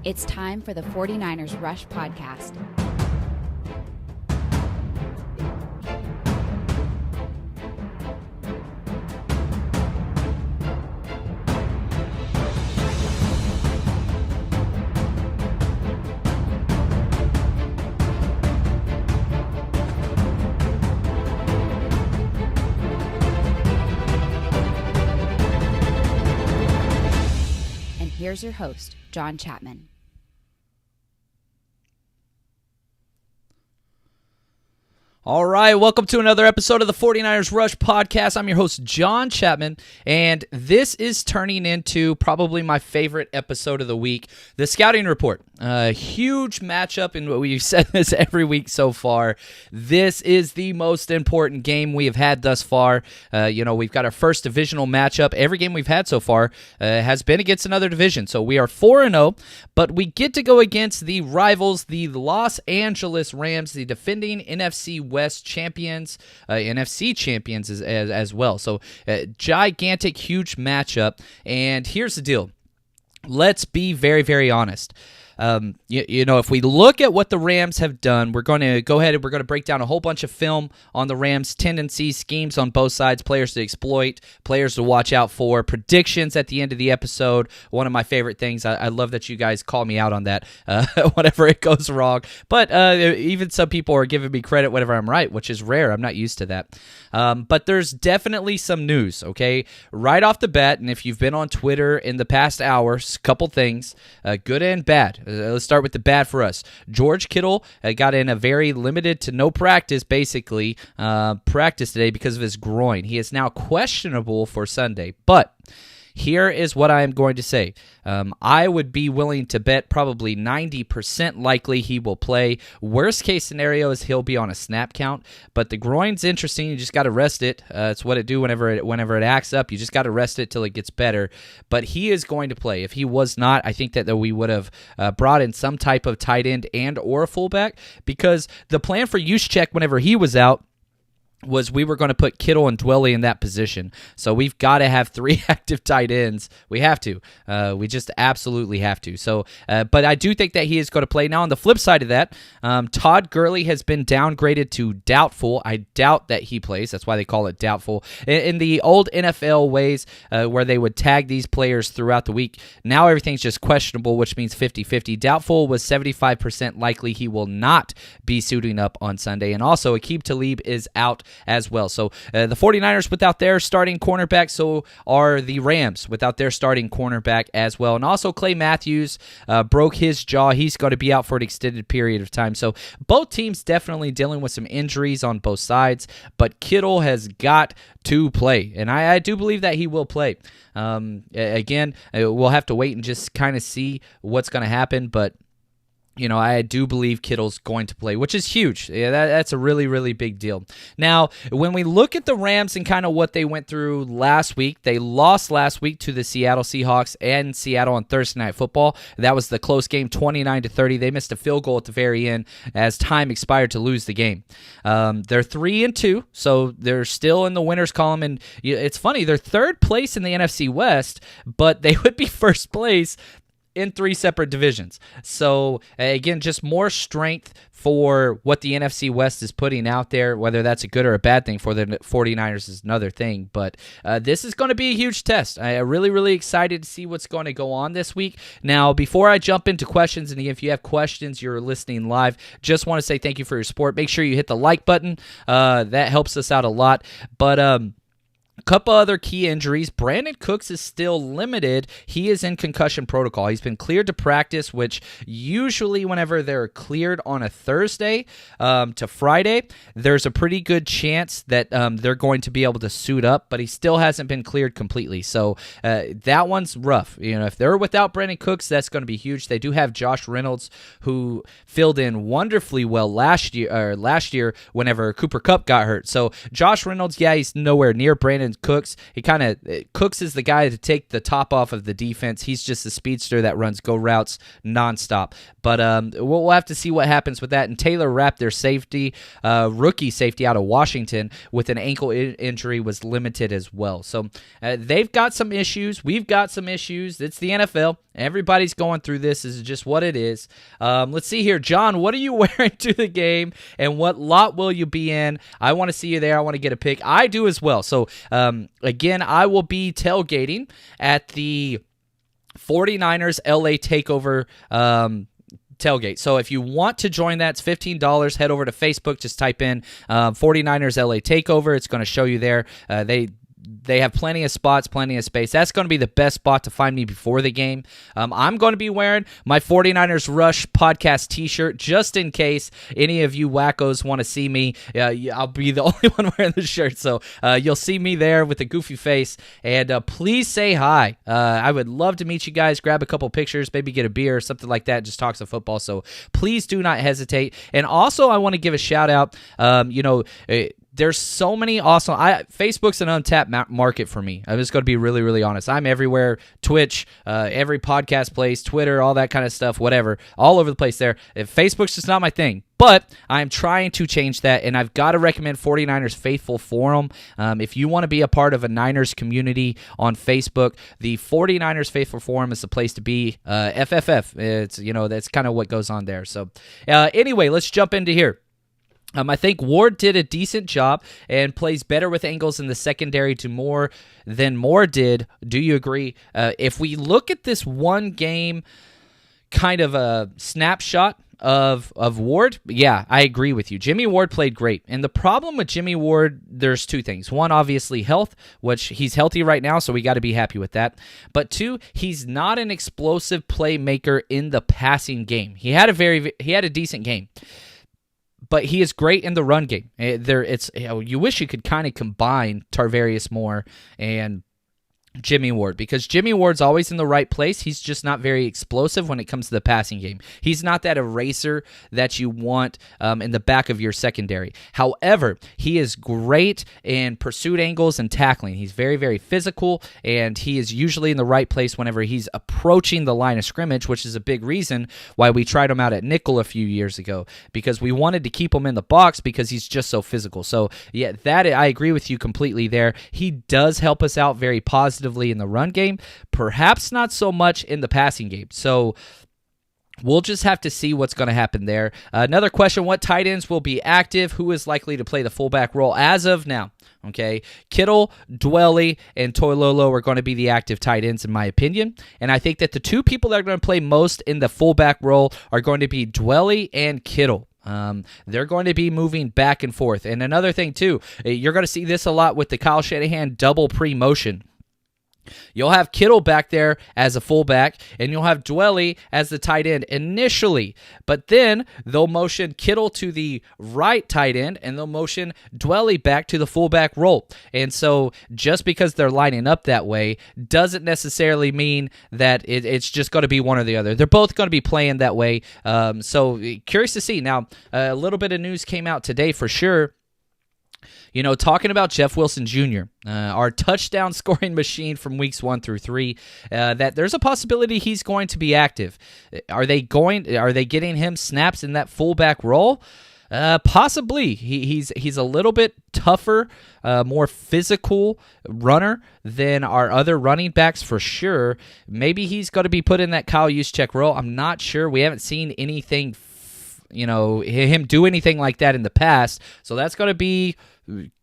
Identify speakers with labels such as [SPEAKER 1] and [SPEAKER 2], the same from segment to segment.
[SPEAKER 1] It's time for the 49ers Rush podcast. And here's your host, John Chapman.
[SPEAKER 2] All right, welcome to another episode of the 49ers Rush podcast. I'm your host, John Chapman, and this is turning into probably my favorite episode of the week, the Scouting Report. A huge matchup, and we've said this every week so far. This is the most important game we have had thus far. We've got our first divisional matchup. Every game we've had so far has been against another division, so we are 4-0, but we get to go against the rivals, the Los Angeles Rams, the defending NFC West champions, NFC champions as well. So gigantic, huge matchup. And here's the deal. Let's be very, very honest. If we look at what the Rams have done, we're going to go ahead and we're going to break down a whole bunch of film on the Rams' tendencies, schemes on both sides, players to exploit, players to watch out for, predictions at the end of the episode. One of my favorite things. I love that you guys call me out on that whenever it goes wrong. But even some people are giving me credit whenever I'm right, which is rare. I'm not used to that. But there's definitely some news, okay? Right off the bat, and if you've been on Twitter in the past hours, a couple things, good and bad. Let's start with the bad for us. George Kittle got in a very limited to no practice, basically, practice today because of his groin. He is now questionable for Sunday, but here is what I am going to say. I would be willing to bet probably 90% likely he will play. Worst case scenario is he'll be on a snap count, but the groin's interesting. You just got to rest it. It's what it do whenever it acts up. You just got to rest it till it gets better. But he is going to play. If he was not, I think that we would have brought in some type of tight end and or a fullback, because the plan for Juszczyk whenever he was out was we were going to put Kittle and Dwelley in that position. So we've got to have 3 active tight ends. We have to. We just absolutely have to. So, but I do think that he is going to play. Now, on the flip side of that, Todd Gurley has been downgraded to doubtful. I doubt that he plays. That's why they call it doubtful. In the old NFL ways where they would tag these players throughout the week, now everything's just questionable, which means 50-50. Doubtful was 75% likely he will not be suiting up on Sunday. And also, Aqib Talib is out as well. So the 49ers without their starting cornerback, so are the Rams without their starting cornerback as well. And also Clay Matthews broke his jaw. He's going to be out for an extended period of time. So both teams definitely dealing with some injuries on both sides, but Kittle has got to play, and I do believe that he will play. Again, we'll have to wait and just kind of see what's going to happen, but I do believe Kittle's going to play, which is huge. Yeah, that's a really, really big deal. Now, when we look at the Rams and kind of what they went through last week, they lost last week to the Seattle Seahawks and Seattle on Thursday Night Football. That was the close game, 29-30. They missed a field goal at the very end as time expired to lose the game. They're 3-2, so they're still in the winners column. And it's funny, they're third place in the NFC West, but they would be first place in 3 separate divisions. So, again, just more strength for what the NFC West is putting out there. Whether that's a good or a bad thing for the 49ers is another thing. But this is going to be a huge test. I'm really, really excited to see what's going to go on this week. Now, before I jump into questions, and if you have questions, you're listening live, just want to say thank you for your support. Make sure you hit the like button. That helps us out a lot. But a couple other key injuries. Brandon Cooks is still limited. He is in concussion protocol. He's been cleared to practice, which usually whenever they're cleared on a Thursday to Friday, there's a pretty good chance that they're going to be able to suit up, but he still hasn't been cleared completely. So that one's rough. If they're without Brandon Cooks, that's going to be huge. They do have Josh Reynolds, who filled in wonderfully well last year whenever Cooper Kupp got hurt. So Josh Reynolds, he's nowhere near Brandon Cooks. Cooks is the guy to take the top off of the defense. He's just a speedster that runs go routes nonstop. But we'll have to see what happens with that. And Taylor Rapp, their safety, rookie safety out of Washington with an ankle injury, was limited as well. So they've got some issues. We've got some issues. It's the NFL. Everybody's going through this. This is just what it is. Let's see here. John, what are you wearing to the game, and what lot will you be in? I want to see you there. I want to get a pick. I do as well. So, again, I will be tailgating at the 49ers LA Takeover tailgate. So if you want to join that, it's $15. Head over to Facebook. Just type in 49ers LA Takeover. It's going to show you there. They have plenty of spots, plenty of space. That's going to be the best spot to find me before the game. I'm going to be wearing my 49ers Rush podcast t-shirt just in case any of you wackos want to see me. I'll be the only one wearing the shirt, so you'll see me there with a goofy face. And please say hi. I would love to meet you guys, grab a couple pictures, maybe get a beer or something like that, just talk some football. So please do not hesitate. And also, I want to give a shout out. There's so many awesome. Facebook's an untapped market for me. I'm just going to be really, really honest. I'm everywhere. Twitch, every podcast place, Twitter, all that kind of stuff, whatever. All over the place there. Facebook's just not my thing. But I'm trying to change that, and I've got to recommend 49ers Faithful Forum. If you want to be a part of a Niners community on Facebook, the 49ers Faithful Forum is the place to be. FFF, that's kind of what goes on there. So anyway, let's jump into here. I think Ward did a decent job and plays better with angles in the secondary to more than Moore did. Do you agree? If we look at this one game kind of a snapshot of Ward, yeah, I agree with you. Jimmy Ward played great. And the problem with Jimmy Ward, there's two things. One, obviously health, which he's healthy right now, so we got to be happy with that. But two, he's not an explosive playmaker in the passing game. He had a decent game. But he is great in the run game. You wish you could kind of combine Tarvarius Moore and Jimmy Ward, because Jimmy Ward's always in the right place. He's just not very explosive when it comes to the passing game. He's not that eraser that you want in the back of your secondary. However, he is great in pursuit angles and tackling. He's very, very physical, and he is usually in the right place whenever he's approaching the line of scrimmage, which is a big reason why we tried him out at nickel a few years ago, because we wanted to keep him in the box because he's just so physical. So, yeah, I agree with you completely there. He does help us out very positively in the run game, perhaps not so much in the passing game. So we'll just have to see what's going to happen there. Another question, what tight ends will be active? Who is likely to play the fullback role as of now? Okay, Kittle, Dwelly, and Toilolo are going to be the active tight ends in my opinion. And I think that the two people that are going to play most in the fullback role are going to be Dwelly and Kittle. They're going to be moving back and forth. And another thing too, you're going to see this a lot with the Kyle Shanahan double pre-motion. You'll have Kittle back there as a fullback, and you'll have Dwelly as the tight end initially. But then they'll motion Kittle to the right tight end, and they'll motion Dwelly back to the fullback role. And so just because they're lining up that way doesn't necessarily mean that it's just going to be one or the other. They're both going to be playing that way. So curious to see. Now, a little bit of news came out today for sure. Talking about Jeff Wilson Jr., our touchdown scoring machine from weeks 1 through 3, that there's a possibility he's going to be active. Are they getting him snaps in that fullback role? Possibly. He's a little bit tougher, more physical runner than our other running backs for sure. Maybe he's going to be put in that Kyle Juszczyk role. I'm not sure. We haven't seen anything, him do anything like that in the past. So that's going to be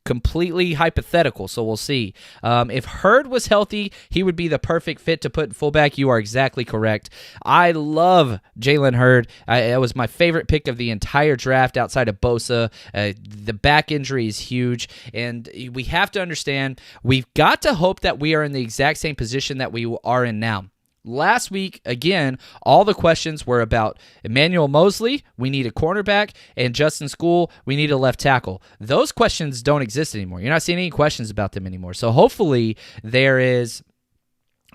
[SPEAKER 2] completely hypothetical, so we'll see. If Hurd was healthy, he would be the perfect fit to put in fullback. You are exactly correct. I love Jalen Hurd. It was my favorite pick of the entire draft outside of Bosa. The back injury is huge, and we have to understand, we've got to hope that we are in the exact same position that we are in now. Last week, again, all the questions were about Emmanuel Mosley, we need a cornerback, and Justin School, we need a left tackle. Those questions don't exist anymore. You're not seeing any questions about them anymore. So hopefully there is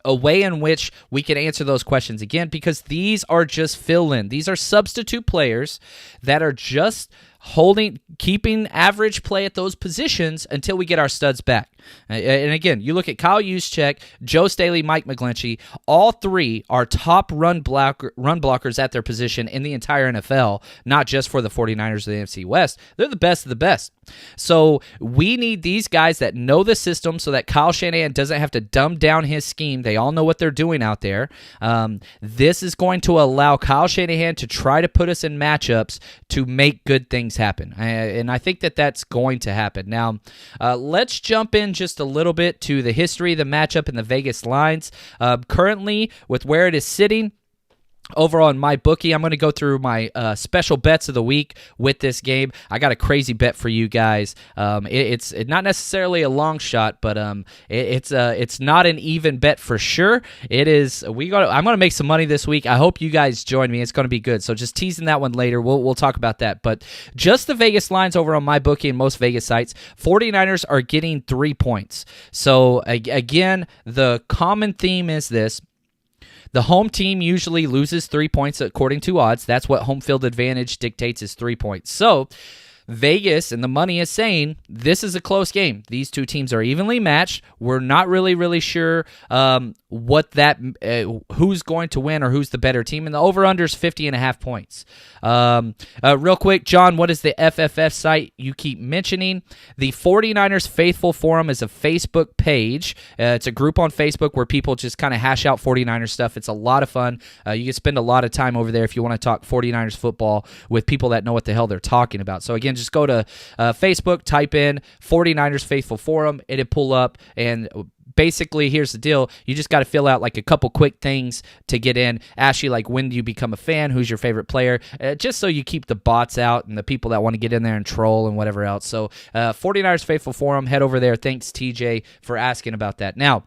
[SPEAKER 2] a way in which we can answer those questions again, because these are just fill-in. These are substitute players that are just keeping average play at those positions until we get our studs back. And again, you look at Kyle Juszczyk, Joe Staley, Mike McGlinchey, all three are top run blockers at their position in the entire NFL, not just for the 49ers of the NFC West. They're the best of the best. So we need these guys that know the system so that Kyle Shanahan doesn't have to dumb down his scheme. They all know what they're doing out there. This is going to allow Kyle Shanahan to try to put us in matchups to make good things happen. And I think that that's going to happen. Now, let's jump in just a little bit to the history of the matchup and the Vegas lines. Currently, with where it is sitting, over on my bookie, I'm going to go through my special bets of the week with this game. I got a crazy bet for you guys. It's not necessarily a long shot, but it's not an even bet for sure. It is. I'm going to make some money this week. I hope you guys join me. It's going to be good. So just teasing that one later. We'll talk about that. But just the Vegas lines over on my bookie and most Vegas sites, 49ers are getting 3 points. So again, the common theme is this. The home team usually loses 3 points according to odds. That's what home field advantage dictates is 3 points. So Vegas and the money is saying this is a close game. These two teams are evenly matched. We're not really sure who's going to win or who's the better team. And the over-under is 50.5 points. Real quick, John, what is the FFF site you keep mentioning? The 49ers Faithful Forum is a Facebook page. It's a group on Facebook where people just kind of hash out 49ers stuff. It's a lot of fun. You can spend a lot of time over there if you want to talk 49ers football with people that know what the hell they're talking about. So again, just go to Facebook, type in 49ers Faithful Forum, it'll pull up, and basically, here's the deal. You just got to fill out like a couple quick things to get in. Ask you like, when do you become a fan? Who's your favorite player? Just so you keep the bots out and the people that want to get in there and troll and whatever else. So 49ers Faithful Forum, head over there. Thanks, TJ, for asking about that. Now,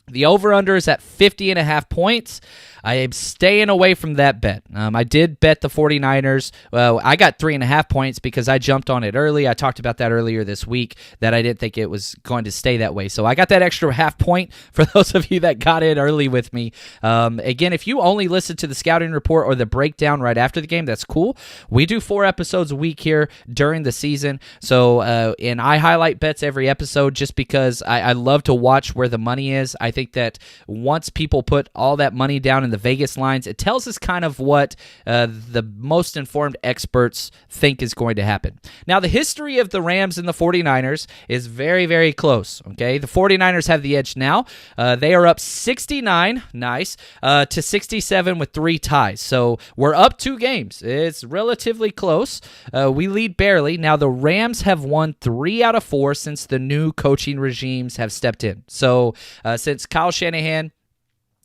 [SPEAKER 2] the over-under is at 50.5 points. I am staying away from that bet. I did bet the 49ers. I got 3.5 points because I jumped on it early. I talked about that earlier this week, that I didn't think it was going to stay that way. So I got that extra half point for those of you that got in early with me. Again, if you only listen to the scouting report or the breakdown right after the game, that's cool. We do 4 episodes a week here during the season. So, and I highlight bets every episode just because I love to watch where the money is. I think that once people put all that money down in the Vegas lines, it tells us kind of what the most informed experts think is going to happen. Now, the history of the Rams and the 49ers is very close, okay? The 49ers have the edge now. They are up 69, nice, to 67 with 3 ties. So we're up 2 games. It's relatively close. We lead barely. Now, the Rams have won 3 out of 4 since the new coaching regimes have stepped in. So since Kyle Shanahan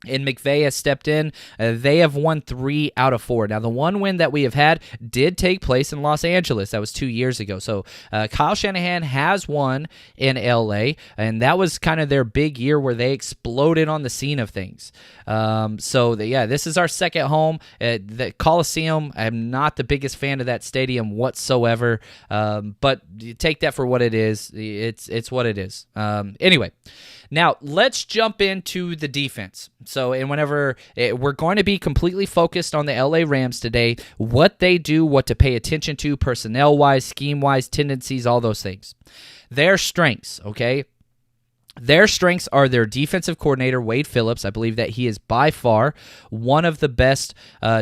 [SPEAKER 2] and McVay has stepped in, they have won 3 out of 4. Now, the one win that we have had did take place in Los Angeles. That was 2 years ago. So Kyle Shanahan has won in L.A., and that was kind of their big year where they exploded on the scene of things. This is our second home. The Coliseum, I'm not the biggest fan of that stadium whatsoever, but you take that for what it is. It's what it is. Anyway, now let's jump into the defense. So, and we're going to be completely focused on the LA Rams today, what they do, what to pay attention to, personnel-wise, scheme-wise, tendencies, all those things. Their strengths, okay? Their strengths are their defensive coordinator, Wade Phillips. I believe that he is by far one of the best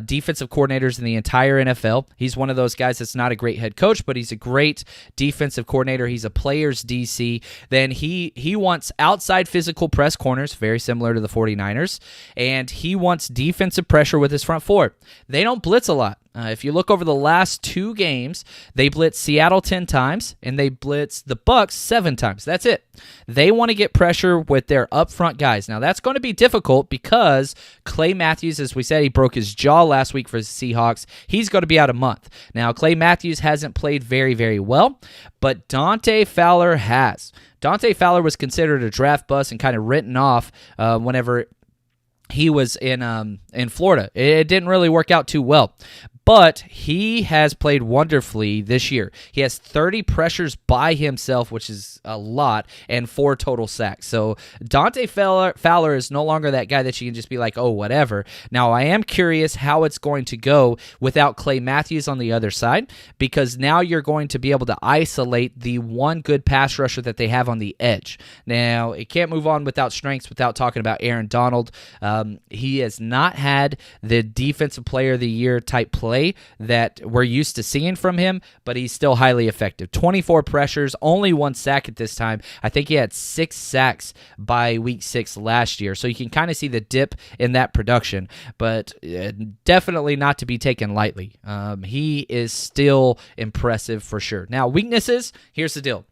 [SPEAKER 2] defensive coordinators in the entire NFL. He's one of those guys that's not a great head coach, but he's a great defensive coordinator. He's a player's DC. Then he wants outside physical press corners, very similar to the 49ers, and he wants defensive pressure with his front four. They don't blitz a lot. If you look over the last 2 games, they blitzed Seattle 10 times, and they blitzed the Bucks 7 times. That's it. They want to get pressure with their up-front guys. Now, that's going to be difficult because Clay Matthews, as we said, he broke his jaw last week for the Seahawks. He's going to be out a month. Now, Clay Matthews hasn't played very well, but Dante Fowler has. Dante Fowler was considered a draft bust and kind of written off whenever he was in Florida. It didn't really work out too well. But he has played wonderfully this year. He has 30 pressures by himself, which is a lot, and 4 total sacks. So Dante Fowler is no longer that guy that you can just be like, oh, whatever. Now, I am curious how it's going to go without Clay Matthews on the other side, because now you're going to be able to isolate the one good pass rusher that they have on the edge. Now, it can't move on without strengths without talking about Aaron Donald. He has not had the defensive player of the year type play that we're used to seeing from him, but he's still highly effective. 24 pressures, only 1 sack at this time. I think he had 6 sacks by week 6 last year, so you can kind of see the dip in that production, but definitely not to be taken lightly. He is still impressive for sure. Now, weaknesses, here's the deal.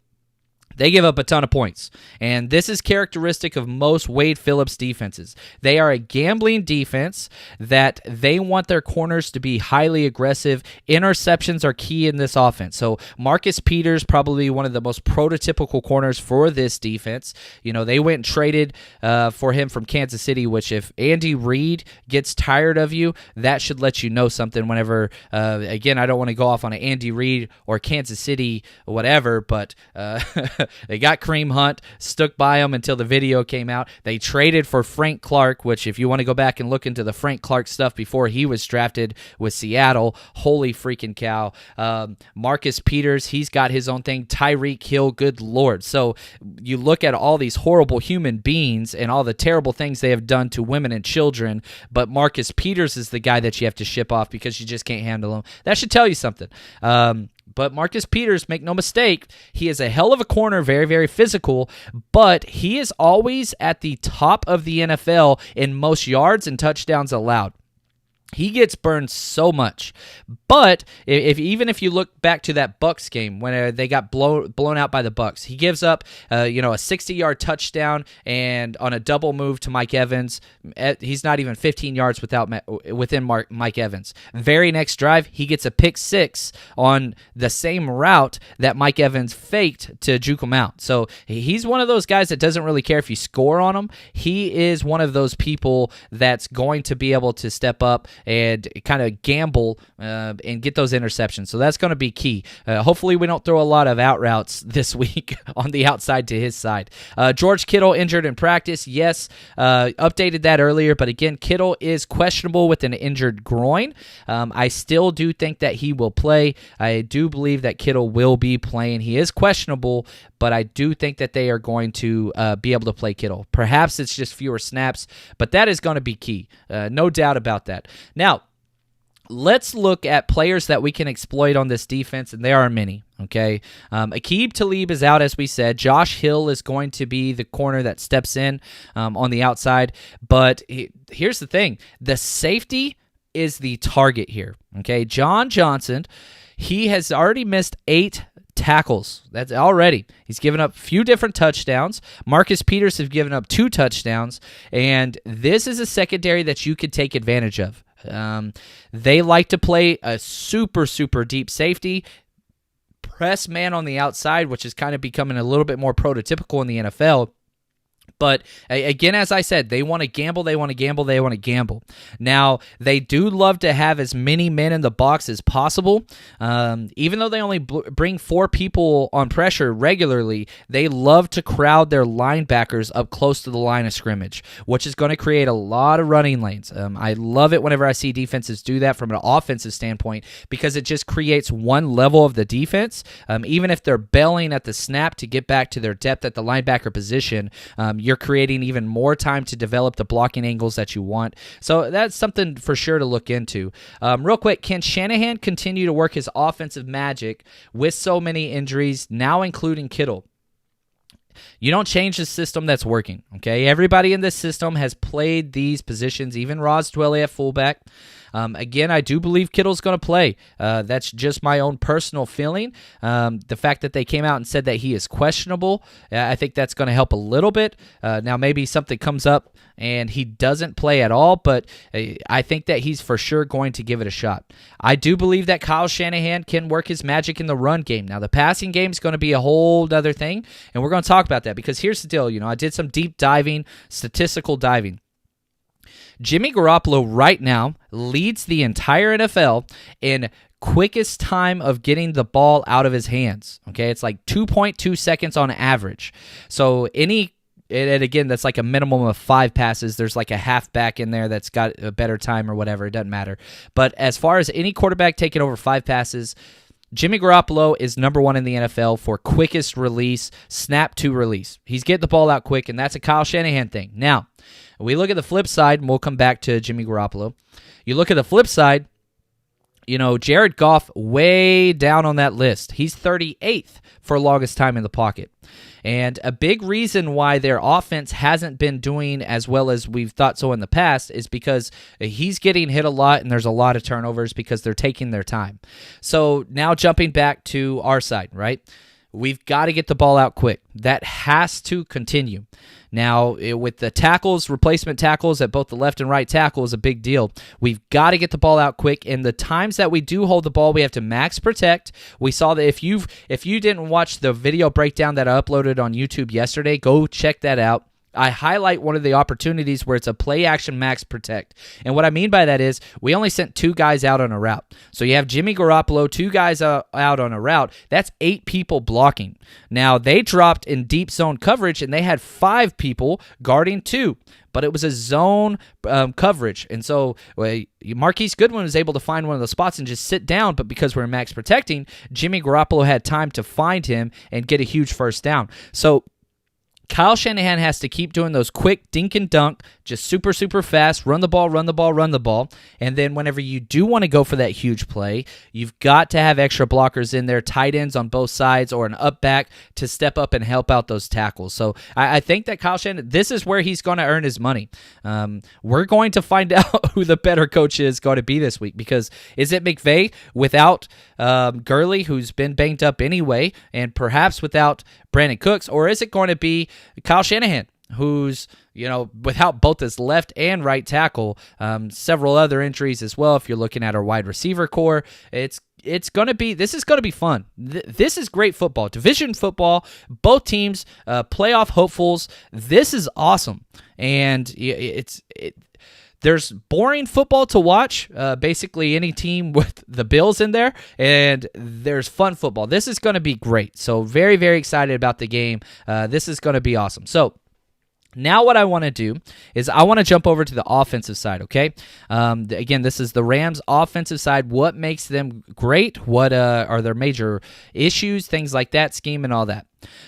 [SPEAKER 2] They give up a ton of points, and this is characteristic of most Wade Phillips defenses. They are a gambling defense that they want their corners to be highly aggressive. Interceptions are key in this offense. So Marcus Peters, probably one of the most prototypical corners for this defense. You know, they went and traded for him from Kansas City, which if Andy Reid gets tired of you, that should let you know something whenever, again, I don't want to go off on an Andy Reid or Kansas City or whatever, but they got Kareem Hunt, stuck by him until the video came out. They traded for Frank Clark, which if you want to go back and look into the Frank Clark stuff before he was drafted with Seattle, holy freaking cow. Marcus Peters, he's got his own thing. Tyreek Hill, good Lord. So you look at all these horrible human beings and all the terrible things they have done to women and children, but Marcus Peters is the guy that you have to ship off because you just can't handle him. That should tell you something. But Marcus Peters, make no mistake, he is a hell of a corner, very, very physical, but he is always at the top of the NFL in most yards and touchdowns allowed. He gets burned so much. But even if you look back to that Bucs game when they got blown out by the Bucs, he gives up a 60-yard touchdown and on a double move to Mike Evans. He's not even 15 yards within Mike Evans. Very next drive, he gets a pick 6 on the same route that Mike Evans faked to juke him out. So he's one of those guys that doesn't really care if you score on him. He is one of those people that's going to be able to step up and kind of gamble and get those interceptions. So that's going to be key. Hopefully we don't throw a lot of out routes this week on the outside to his side. George Kittle injured in practice. Yes, updated that earlier, but again, Kittle is questionable with an injured groin. I still do think that he will play. I do believe that Kittle will be playing. He is questionable, but I do think that they are going to be able to play Kittle. Perhaps it's just fewer snaps, but that is going to be key. No doubt about that. Now, let's look at players that we can exploit on this defense, and there are many, okay? Aqib Talib is out, as we said. Josh Hill is going to be the corner that steps in on the outside, but here's the thing. The safety is the target here, okay? John Johnson, he has already missed 8 tackles. That's already. He's given up a few different touchdowns. Marcus Peters have given up 2 touchdowns, and this is a secondary that you could take advantage of. They like to play a super, super deep safety, press man on the outside, which is kind of becoming a little bit more prototypical in the NFL. But again, as I said, they want to gamble, they want to gamble, they want to gamble. Now, they do love to have as many men in the box as possible. Even though they only bring 4 people on pressure regularly, they love to crowd their linebackers up close to the line of scrimmage, which is going to create a lot of running lanes. I love it whenever I see defenses do that from an offensive standpoint because it just creates one level of the defense. Even if they're bailing at the snap to get back to their depth at the linebacker position, you're creating even more time to develop the blocking angles that you want. So that's something for sure to look into. Real quick, can Shanahan continue to work his offensive magic with so many injuries, now including Kittle? You don't change the system that's working, okay? Everybody in this system has played these positions, even Ross Dwelly at fullback. Again, I do believe Kittle's going to play. That's just my own personal feeling. The fact that they came out and said that he is questionable, I think that's going to help a little bit. Now, maybe something comes up and he doesn't play at all, but I think that he's for sure going to give it a shot. I do believe that Kyle Shanahan can work his magic in the run game. Now, the passing game is going to be a whole other thing, and we're going to talk about that because here's the deal. I did some deep diving, statistical diving. Jimmy Garoppolo right now leads the entire NFL in quickest time of getting the ball out of his hands. Okay, it's like 2.2 seconds on average. So and again, that's like a minimum of 5 passes. There's like a halfback in there that's got a better time or whatever. It doesn't matter. But as far as any quarterback taking over 5 passes, Jimmy Garoppolo is number 1 in the NFL for quickest release, snap to release. He's getting the ball out quick, and that's a Kyle Shanahan thing. Now, we look at the flip side, and we'll come back to Jimmy Garoppolo. You look at the flip side, Jared Goff way down on that list. He's 38th for longest time in the pocket. And a big reason why their offense hasn't been doing as well as we've thought so in the past is because he's getting hit a lot and there's a lot of turnovers because they're taking their time. So now jumping back to our side, right? We've got to get the ball out quick. That has to continue. Now, with the tackles, replacement tackles at both the left and right tackle is a big deal. We've got to get the ball out quick, and the times that we do hold the ball, we have to max protect. We saw that if you didn't watch the video breakdown that I uploaded on YouTube yesterday, go check that out. I highlight one of the opportunities where it's a play action max protect. And what I mean by that is we only sent 2 guys out on a route. So you have Jimmy Garoppolo, 2 guys out on a route. That's 8 people blocking. Now, they dropped in deep zone coverage, and they had 5 people guarding 2. But it was a zone coverage. And so Marquise Goodwin was able to find one of the spots and just sit down. But because we're max protecting, Jimmy Garoppolo had time to find him and get a huge first down. So Kyle Shanahan has to keep doing those quick dink and dunk, just super, super fast, run the ball, run the ball, run the ball. And then whenever you do want to go for that huge play, you've got to have extra blockers in there, tight ends on both sides or an up back to step up and help out those tackles. So I think that Kyle Shanahan, this is where he's going to earn his money. We're going to find out who the better coach is going to be this week, because is it McVay without Gurley, who's been banged up anyway, and perhaps without Brandon Cooks, or is it going to be Kyle Shanahan, who's, without both his left and right tackle, several other injuries as well? If you're looking at our wide receiver core, this is going to be fun. This is great football, division football, both teams, playoff hopefuls. This is awesome. And there's boring football to watch, basically any team with the Bills in there, and there's fun football. This is going to be great. So very, very excited about the game. This is going to be awesome. So now what I want to do is I want to jump over to the offensive side, okay? Again, this is the Rams' offensive side. What makes them great? What are their major issues? Things like that, scheme and all that.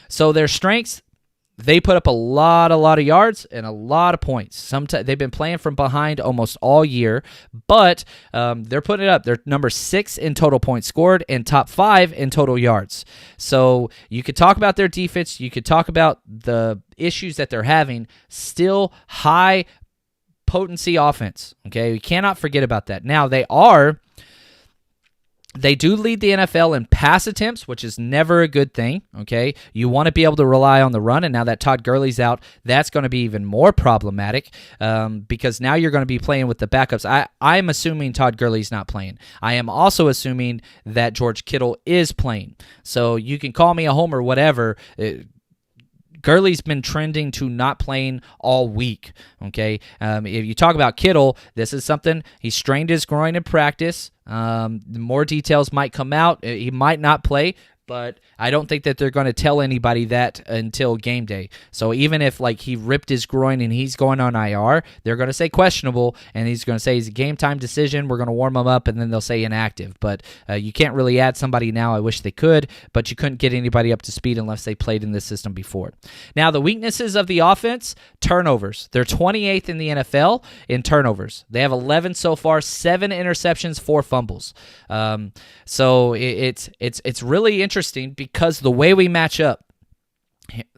[SPEAKER 2] So their strengths, they put up a lot of yards and a lot of points. Sometimes they've been playing from behind almost all year, but they're putting it up. They're number 6 in total points scored and top 5 in total yards. So you could talk about their defense. You could talk about the issues that they're having. Still high potency offense. Okay, we cannot forget about that. Now They do lead the NFL in pass attempts, which is never a good thing, okay? You want to be able to rely on the run, and now that Todd Gurley's out, that's going to be even more problematic because now you're going to be playing with the backups. I'm assuming Todd Gurley's not playing. I am also assuming that George Kittle is playing. So you can call me a homer, whatever. Gurley's been trending to not playing all week, okay? If you talk about Kittle, this is something, he strained his groin in practice. More details might come out. He might not play, but I don't think that they're going to tell anybody that until game day. So even if he ripped his groin and he's going on IR, they're going to say questionable, and he's going to say it's a game time decision. We're going to warm him up, and then they'll say inactive. But you can't really add somebody now. I wish they could, but you couldn't get anybody up to speed unless they played in this system before. Now, the weaknesses of the offense, turnovers. They're 28th in the NFL in turnovers. They have 11 so far, 7 interceptions, 4 fumbles. So it's really interesting because the way we match up,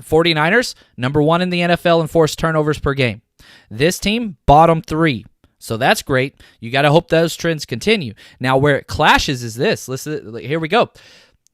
[SPEAKER 2] 49ers, number 1 in the NFL in forced turnovers per game. This team, bottom 3. So that's great. You got to hope those trends continue. Now, where it clashes is this. Listen, here we go.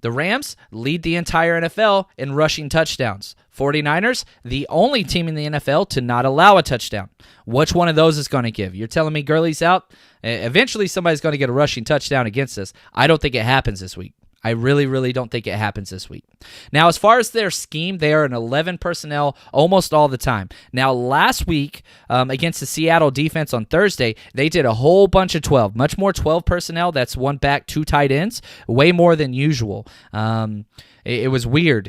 [SPEAKER 2] The Rams lead the entire NFL in rushing touchdowns. 49ers, the only team in the NFL to not allow a touchdown. Which one of those is going to give? You're telling me Gurley's out? Eventually, somebody's going to get a rushing touchdown against us. I don't think it happens this week. I really, really don't think it happens this week. Now, as far as their scheme, they are an 11 personnel almost all the time. Now, last week against the Seattle defense on Thursday, they did a whole bunch of 12, much more 12 personnel. That's one back, two tight ends, way more than usual. It was weird.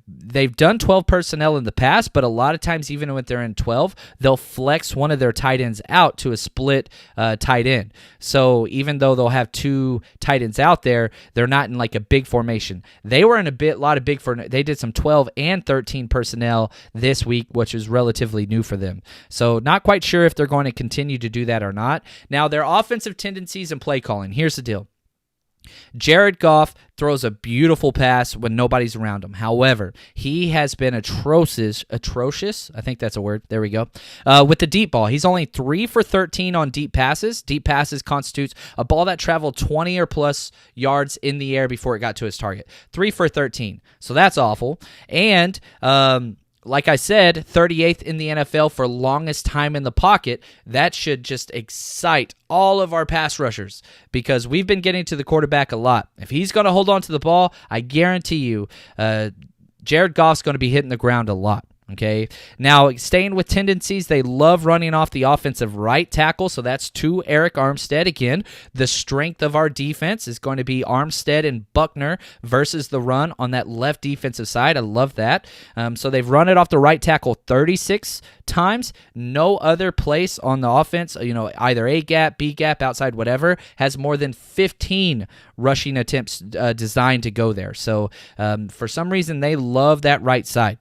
[SPEAKER 2] They've done 12 personnel in the past, but a lot of times, even when they're in 12, they'll flex one of their tight ends out to a split tight end. So even though they'll have two tight ends out there, they're not in like a big formation. They were in lot of big they did some 12 and 13 personnel this week, which is relatively new for them. So not quite sure if they're going to continue to do that or not. Now, their offensive tendencies and play calling. Here's the deal. Jared Goff throws a beautiful pass when nobody's around him. However, he has been atrocious. I think that's a word. There we go. With the deep ball, he's only 3 for 13 on deep passes. Deep passes constitutes a ball that traveled 20 or plus yards in the air before it got to his target. 3 for 13. So that's awful. And like I said, 38th in the NFL for longest time in the pocket. That should just excite all of our pass rushers because we've been getting to the quarterback a lot. If he's going to hold on to the ball, I guarantee you Jared Goff's going to be hitting the ground a lot. Okay. Now, staying with tendencies, they love running off the offensive right tackle, so that's to Eric Armstead. Again, the strength of our defense is going to be Armstead and Buckner versus the run on that left defensive side. I love that. So they've run it off the right tackle 36 times. No other place on the offense, either A gap, B gap, outside, whatever, has more than 15 rushing attempts designed to go there. So for some reason, they love that right side.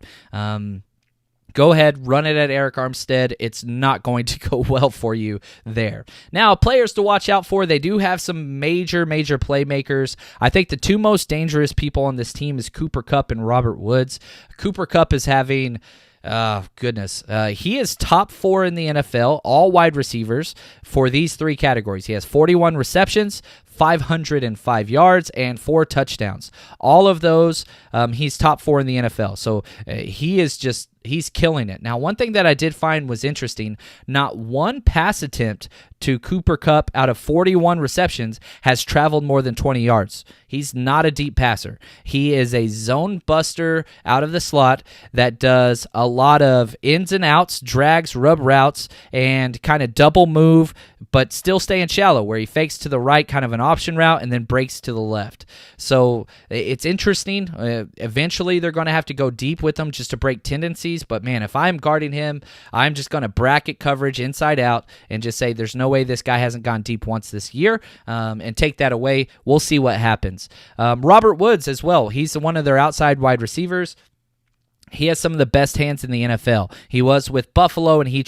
[SPEAKER 2] Go ahead, run it at Eric Armstead. It's not going to go well for you there. Now, players to watch out for, they do have some major playmakers. I think the two most dangerous people on this team is Cooper Kupp and Robert Woods. Cooper Kupp is having... he is top 4 in the NFL, all wide receivers, for these 3 categories. He has 41 receptions, 505 yards, and 4 touchdowns. All of those, he's top 4 in the NFL. So he's killing it. Now, one thing that I did find was interesting, not one pass attempt to Cooper Kupp out of 41 receptions has traveled more than 20 yards. He's not a deep passer. He is a zone buster out of the slot that does a lot of ins and outs, drags, rub routes, and kind of double move, but still staying shallow, where he fakes to the right, kind of an option route, and then breaks to the left. So it's interesting. Eventually, they're going to have to go deep with him just to break tendencies. But man, if I'm guarding him, I'm just going to bracket coverage inside out and just say there's no way this guy hasn't gone deep once this year, and take that away. We'll see what happens. Robert Woods as well. He's one of their outside wide receivers. He has some of the best hands in the NFL. He was with Buffalo, and he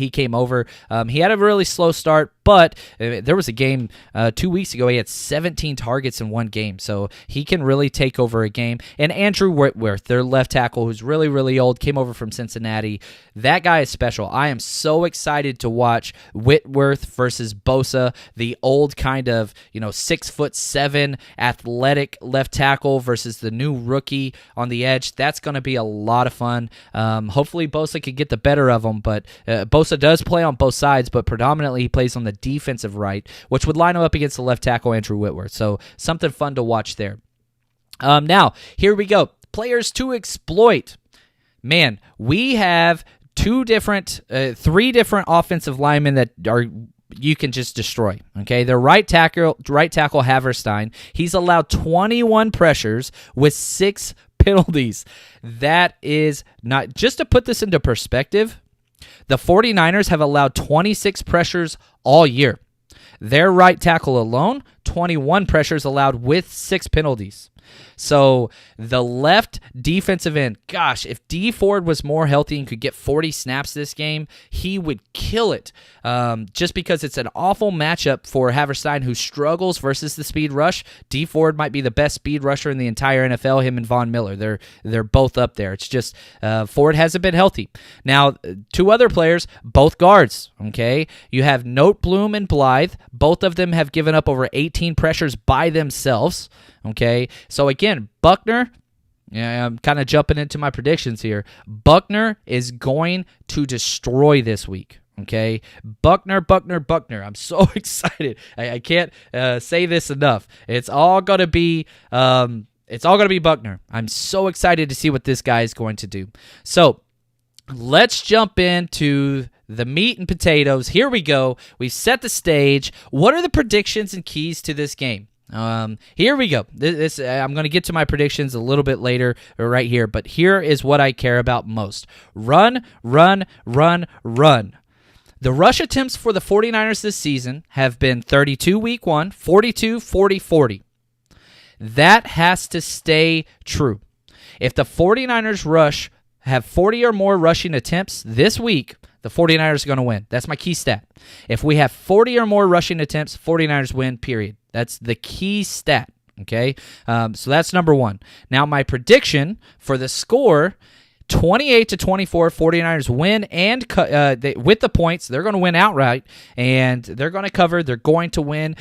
[SPEAKER 2] came over. He had a really slow start, but there was a game 2 weeks ago. He had 17 targets in one game, so he can really take over a game. And Andrew Whitworth, their left tackle, who's really, really old, came over from Cincinnati. That guy is special. I am so excited to watch Whitworth versus Bosa, the old kind of 6'7" athletic left tackle versus the new rookie on the edge. That's going to be a lot of fun. Hopefully Bosa could get the better of him, but Bosa does play on both sides, but predominantly he plays on the defensive right, which would line him up against the left tackle, Andrew Whitworth. So something fun to watch there. Now, here we go. Players to exploit. Man, we have three different offensive linemen that are you can just destroy. Okay, their right tackle Haverstein, he's allowed 21 pressures with 6 penalties. That is not, just to put this into perspective, the 49ers have allowed 26 pressures all year. Their right tackle alone, 21 pressures allowed with 6 penalties. So the left defensive end, gosh, if D Ford was more healthy and could get 40 snaps this game, he would kill it. Just because it's an awful matchup for Haverstein, who struggles versus the speed rush. D Ford might be the best speed rusher in the entire NFL, him and Von Miller. They're both up there. It's just Ford hasn't been healthy. Now, 2 other players, both guards, okay? You have Noteboom and Blythe. Both of them have given up over 18 pressures by themselves, okay? So again, Buckner, I'm kind of jumping into my predictions here. Buckner is going to destroy this week, Okay, Buckner. I'm so excited. I can't say this enough. It's all gonna be Buckner. I'm so excited to see what this guy is going to do. So let's jump into the meat and potatoes. Here we go. We've set the stage. What are the predictions and keys to this game? Here we go. I'm going to get to my predictions a little bit later right here, but here is what I care about most. Run. The rush attempts for the 49ers this season have been 32 week 1, 42, 40, 40. That has to stay true. If the 49ers have 40 or more rushing attempts this week, the 49ers are going to win. That's my key stat. If we have 40 or more rushing attempts, 49ers win, period. That's the key stat, okay? So that's number one. Now, my prediction for the score, 28-24, 49ers win, and with the points, they're going to win outright, and they're going to cover. They're going to win.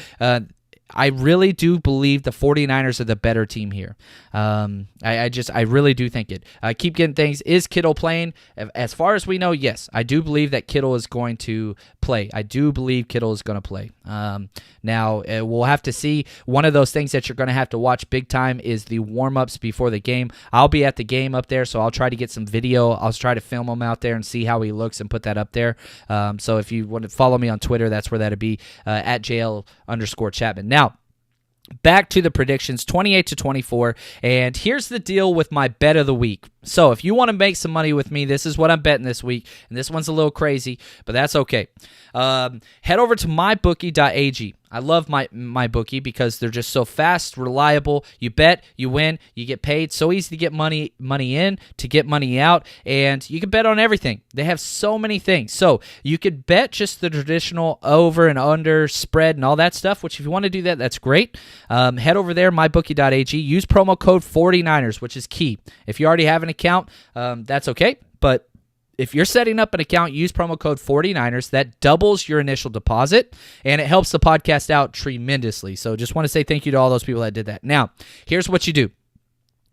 [SPEAKER 2] I really do believe the 49ers are the better team here. I really do think it. Keep getting things. Is Kittle playing? As far as we know, yes. I do believe that Kittle is going to play. I do believe Kittle is going to play. Now, we'll have to see. One of those things that you're going to have to watch big time is the warm-ups before the game. I'll be at the game up there, so I'll try to get some video. I'll try to film him out there and see how he looks and put that up there. So if you want to follow me on Twitter, that's where that'll be, at JL_Chapman. Now, back to the predictions, 28-24, and here's the deal with my bet of the week. So if you want to make some money with me, this is what I'm betting this week, and this one's a little crazy, but that's okay. Head over to mybookie.ag. I love my bookie because they're just so fast, reliable. You bet, you win, you get paid. So easy to get money in, to get money out, and you can bet on everything. They have so many things. So you could bet just the traditional over and under spread and all that stuff, which if you want to do that, that's great. Head over there, mybookie.ag. Use promo code 49ers, which is key. If you already have an account, that's okay, but if you're setting up an account, use promo code 49ers. That doubles your initial deposit, and it helps the podcast out tremendously. So just want to say thank you to all those people that did that. Now, here's what you do.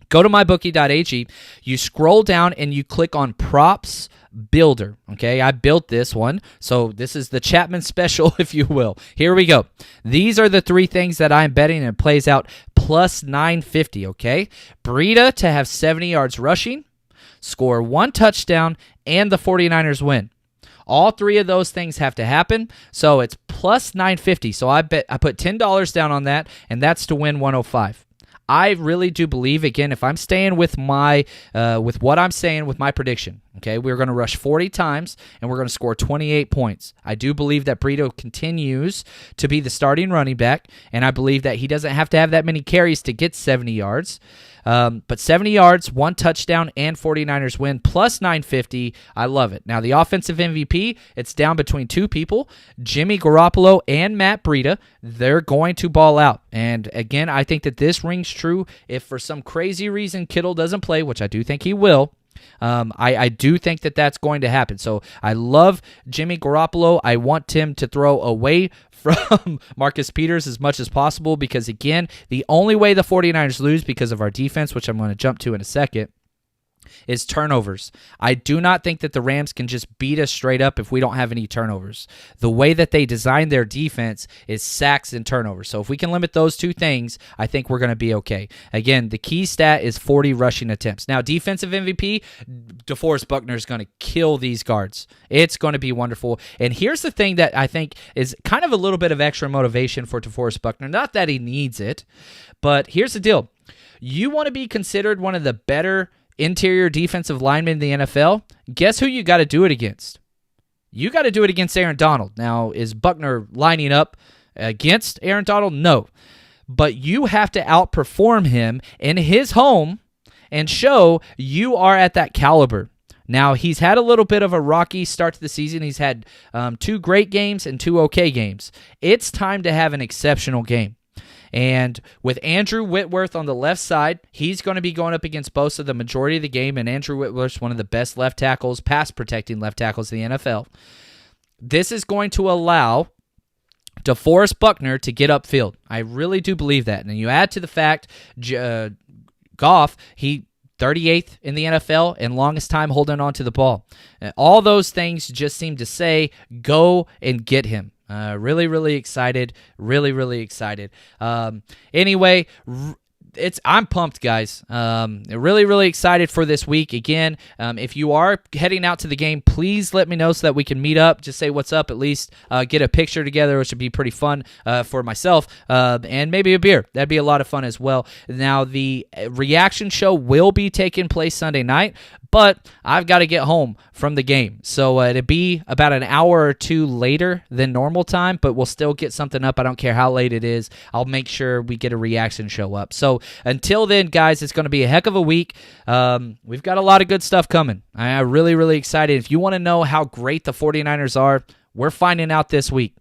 [SPEAKER 2] Go to mybookie.ag. You scroll down, and you click on Props Builder. Okay, I built this one. So this is the Chapman special, if you will. Here we go. These are the three things that I'm betting, and it plays out plus 950, okay? Breida to have 70 yards rushing, score 1 touchdown, and the 49ers win. All three of those things have to happen, so it's plus 950. So I put $10 down on that, and that's to win 105. I really do believe, again, if I'm staying with with what I'm saying with my prediction, okay, we're going to rush 40 times, and we're going to score 28 points. I do believe that Breida continues to be the starting running back, and I believe that he doesn't have to have that many carries to get 70 yards. But 70 yards, 1 touchdown, and 49ers win, plus 950. I love it. Now, the offensive MVP, it's down between two people, Jimmy Garoppolo and Matt Breida. They're going to ball out. And again, I think that this rings true. If for some crazy reason Kittle doesn't play, which I do think he will, I do think that that's going to happen. So I love Jimmy Garoppolo. I want him to throw away from Marcus Peters as much as possible because, again, the only way the 49ers lose because of our defense, which I'm going to jump to in a second, is turnovers. I do not think that the Rams can just beat us straight up if we don't have any turnovers. The way that they design their defense is sacks and turnovers. So if we can limit those two things, I think we're going to be okay. Again, the key stat is 40 rushing attempts. Now, defensive MVP, DeForest Buckner is going to kill these guards. It's going to be wonderful. And here's the thing that I think is kind of a little bit of extra motivation for DeForest Buckner. Not that he needs it, but here's the deal. You want to be considered one of the better interior defensive linemen in the NFL, guess who you got to do it against? You got to do it against Aaron Donald. Now, is Buckner lining up against Aaron Donald? No. But you have to outperform him in his home and show you are at that caliber. Now, he's had a little bit of a rocky start to the season. He's had 2 great games and 2 okay games. It's time to have an exceptional game. And with Andrew Whitworth on the left side, he's going to be going up against Bosa the majority of the game, and Andrew Whitworth's one of the best left tackles, pass-protecting left tackles in the NFL. This is going to allow DeForest Buckner to get upfield. I really do believe that. And you add to the fact Goff, he 38th in the NFL and longest time holding on to the ball. All those things just seem to say, go and get him. Really, really excited. Really, really excited. Anyway, I'm pumped, guys. Really, really excited for this week. Again, if you are heading out to the game, please let me know so that we can meet up. Just say what's up, at least get a picture together, which would be pretty fun for myself, and maybe a beer. That'd be a lot of fun as well. Now, the reaction show will be taking place Sunday night, but I've got to get home from the game. So it'll be about an hour or two later than normal time, but we'll still get something up. I don't care how late it is. I'll make sure we get a reaction show up. So until then, guys, it's going to be a heck of a week. We've got a lot of good stuff coming. I'm really, really excited. If you want to know how great the 49ers are, we're finding out this week.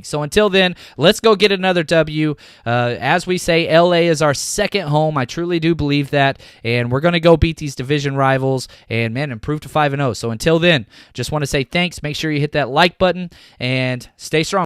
[SPEAKER 2] So until then, let's go get another W. As we say, LA is our second home. I truly do believe that. And we're going to go beat these division rivals and, man, improve to 5-0. So until then, just want to say thanks. Make sure you hit that like button and stay strong.